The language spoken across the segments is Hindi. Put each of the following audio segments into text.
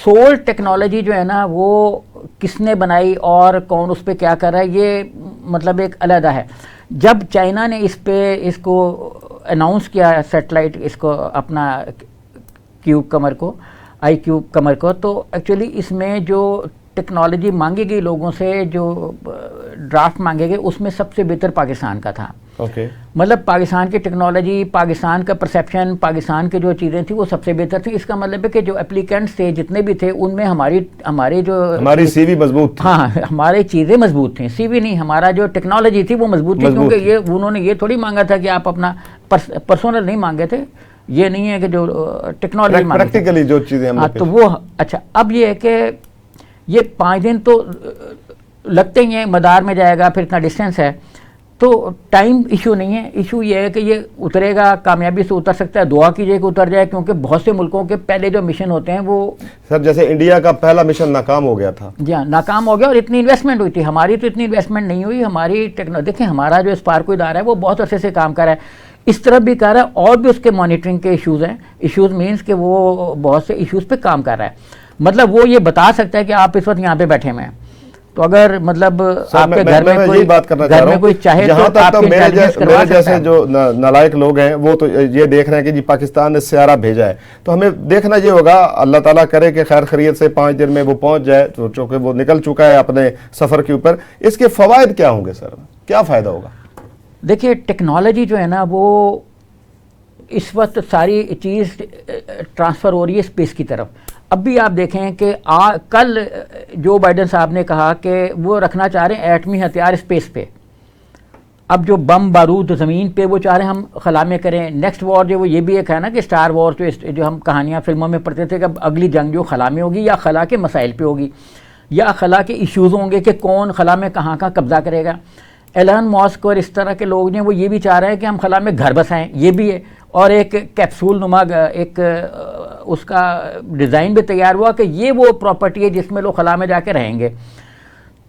सोल टेक्नोलॉजी जो है ना वो किसने बनाई और कौन उस पर क्या कर रहा है, ये मतलब एक अलहदा है। जब चाइना ने इसको अनाउंस किया सैटेलाइट, इसको अपना क्यूब कमर को, आई क्यूब कमर को, तो एक्चुअली इसमें जो टेक्नोलॉजी मांगी गई लोगों से, जो ड्राफ्ट मांगे गए, उसमें सबसे बेहतर पाकिस्तान का था। मतलब पाकिस्तान की टेक्नोलॉजी, पाकिस्तान का परसेप्शन, पाकिस्तान की जो चीज़ें थी वो सबसे बेहतर थी। इसका मतलब है कि जो एप्लीकेंट्स थे जितने भी थे उनमें हमारी सीवी मजबूत थी। हाँ, हमारी चीज़ें मजबूत थी, सीवी नहीं, हमारा जो टेक्नोलॉजी थी वो मजबूत थी, क्योंकि उन्होंने ये थोड़ी मांगा था कि आप अपना पर्सनल नहीं मांगे थे, ये नहीं है कि जो टेक्नोलॉजी प्रैक्टिकली जो चीज़ें। हाँ, तो वो अच्छा, अब ये है कि ये 5 दिन तो लगते ही हैं, मदार में जाएगा, फिर इतना डिस्टेंस है, तो टाइम इशू नहीं है। इशू ये है कि ये उतरेगा, कामयाबी से उतर सकता है, दुआ कीजिए कि उतर जाए, क्योंकि बहुत से मुल्कों के पहले जो मिशन होते हैं वो, सर जैसे इंडिया का पहला मिशन नाकाम हो गया था। जी हाँ, नाकाम हो गया, और इतनी इन्वेस्टमेंट हुई थी। हमारी तो इतनी इन्वेस्टमेंट नहीं हुई। हमारी टेक्नोलॉजी देखें, हमारा जो स्पार्को इदारा है वो बहुत अरसे से काम कर रहा है, इस तरफ भी कर रहा है, और भी उसके मॉनिटरिंग के इशूज़ हैं। इशूज़ मीन्स कि वो बहुत से इशूज़ पे काम कर रहा है। मतलब वो ये बता सकता है कि आप इस वक्त यहाँ पे बैठे हुए हैं, तो अगर मतलब आपके घर में कोई बात करना चाह रहा हूं, कोई चाहे जहां तक तो मेरे जैसे जो नालायक लोग हैं वो तो ये देख रहे हैं कि जी पाकिस्तान ने सियारा भेजा है, तो हमें देखना ये होगा, अल्लाह ताला करे कि खैर खैरियत से 5 दिन में वो पहुंच जाए, तो चूंकि वो निकल चुका है अपने सफर के ऊपर, इसके फवायद क्या होंगे सर, क्या फायदा होगा? देखिए, टेक्नोलॉजी जो है ना वो इस वक्त सारी चीज़ ट्रांसफ़र हो रही है स्पेस की तरफ। अब भी आप देखें कि कल जो बाइडन साहब ने कहा कि वो रखना चाह रहे हैं एटमी हथियार स्पेस पे। अब जो बम बारूद ज़मीन पे वो चाह रहे हैं हम खला में करें। नेक्स्ट वॉर जो वो ये भी एक है ना कि स्टार वॉर जो हम कहानियाँ फिल्मों में पढ़ते थे कि अगली जंग जो खला में होगी, या खला के मसाइल पे होगी, या खला के इश्यूज़ होंगे कि कौन खला में कहाँ का कब्जा करेगा। एलन मस्क और इस तरह के लोग हैं वो ये भी चाह रहे हैं कि हम खला में घर बसाएं, ये भी है। और एक कैप्सूल नुमा एक उसका डिज़ाइन भी तैयार हुआ कि ये वो प्रॉपर्टी है जिसमें लोग खला में जाके रहेंगे।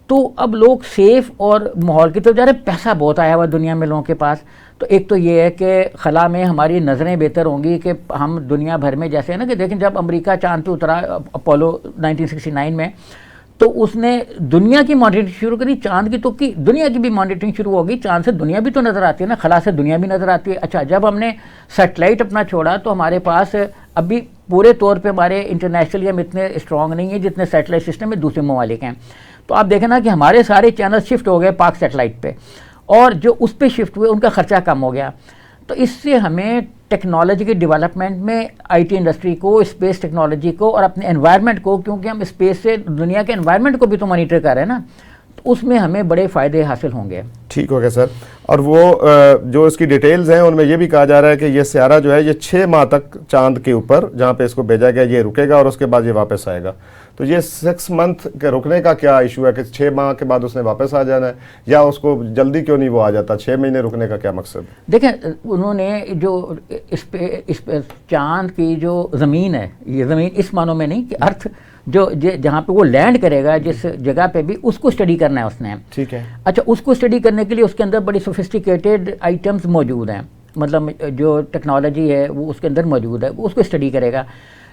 तो अब लोग सेफ और माहौल की तरफ जा रहे हैं। पैसा बहुत आया हुआ दुनिया में लोगों के पास, तो एक तो ये है कि खला में हमारी नज़रें बेहतर होंगी कि हम दुनिया भर में, जैसे है ना कि देखें जब अमेरिका चांद पे उतरा अपोलो 1969 में, तो उसने दुनिया की मॉनिटरिंग शुरू करी, चांद की तो की, दुनिया की भी मॉनिटरिंग शुरू होगी। चांद से दुनिया भी तो नज़र आती है ना, खला से दुनिया भी नज़र आती है। अच्छा, जब हमने सैटेलाइट अपना छोड़ा तो हमारे पास अभी पूरे तौर पे हमारे इंटरनेशनली हम इतने स्ट्रॉन्ग नहीं है जितने सैटेलाइट सिस्टम में दूसरे ममालिक हैं। तो आप देखें ना कि हमारे सारे चैनल शिफ्ट हो गए पाक सैटेलाइट पे, और जो उस पर शिफ्ट हुए उनका खर्चा कम हो गया। तो इससे हमें टेक्नोलॉजी के डेवलपमेंट में आईटी इंडस्ट्री को, स्पेस टेक्नोलॉजी को और अपने एनवायरनमेंट को, क्योंकि हम स्पेस से दुनिया के एनवायरनमेंट को भी तो मॉनिटर कर रहे हैं ना, तो उसमें हमें बड़े फ़ायदे हासिल होंगे। ठीक हो गया सर। और वो जो इसकी डिटेल्स हैं उनमें ये भी कहा जा रहा है कि ये सियारा जो है ये 6 माह तक चांद के ऊपर जहाँ पे इसको भेजा गया ये रुकेगा और उसके बाद ये वापस आएगा। तो ये 6 मंथ के रुकने का क्या इशू है कि 6 माह के बाद उसने वापस आ जाना है, या उसको जल्दी क्यों नहीं वो आ जाता? 6 महीने रुकने का क्या मकसद? देखें, उन्होंने जो इस चांद की जो ज़मीन है, ये ज़मीन इस मानों में नहीं कि अर्थ जो जहाँ पे वो लैंड करेगा, जिस जगह पे भी, उसको स्टडी करना है उसने। ठीक है। अच्छा, उसको स्टडी करने के लिए उसके अंदर बड़ी सोफिस्टिकेटेड आइटम्स मौजूद हैं, मतलब जो टेक्नोलॉजी है वो उसके अंदर मौजूद है, वो उसको स्टडी करेगा।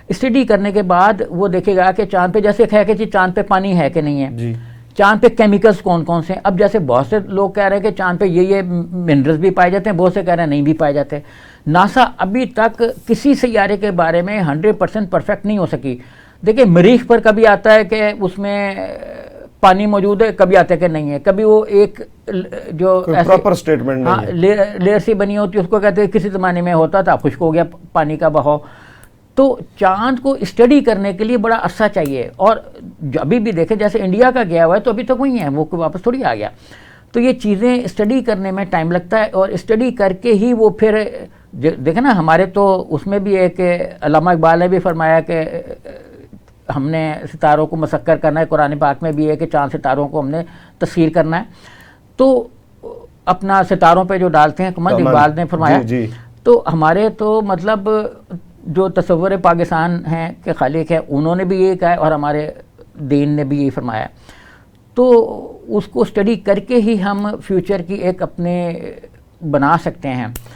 स्टडी करने के बाद वो देखेगा कि चांद पे जैसे है कि चांद पे पानी है कि नहीं है जी, चांद पे केमिकल्स कौन कौन से हैं। अब जैसे बहुत से लोग कह रहे हैं कि चांद पे ये मिनरल्स भी पाए जाते हैं, बहुत से कह रहे हैं नहीं भी पाए जाते। नासा अभी तक किसी सैयारे के बारे में 100% परफेक्ट नहीं हो सकी। देखिए, मरीख पर कभी आता है कि उसमें पानी मौजूद है, कभी आता है कि नहीं है, कभी वो एक जो प्रॉपर स्टेटमेंट नहीं है, लेयर सी बनी होती है, उसको कहते हैं किसी ज़माने में होता था, खुश्क हो गया पानी का बहाव। तो चांद को स्टडी करने के लिए बड़ा अरसा चाहिए, और अभी भी देखें जैसे इंडिया का गया हुआ है तो अभी तक वही है, वो वापस थोड़ी आ गया। तो ये चीज़ें स्टडी करने में टाइम लगता है, और स्टडी करके ही वो फिर देखें ना, हमारे तो उसमें भी एक अल्लामा इकबाल ने भी फरमाया कि हमने सितारों को मसक्कर करना है, कुरान पाक में भी है कि चांद सितारों को हमने तस्वीर करना है। तो अपना सितारों पे जो डालते हैं, कमल इकबाल ने फरमाया। तो हमारे तो मतलब जो तसव्वुर पाकिस्तान हैं के खालिक है, उन्होंने भी ये कहा है, और हमारे दीन ने भी यही फरमाया। तो उसको स्टडी करके ही हम फ्यूचर की एक अपने बना सकते हैं।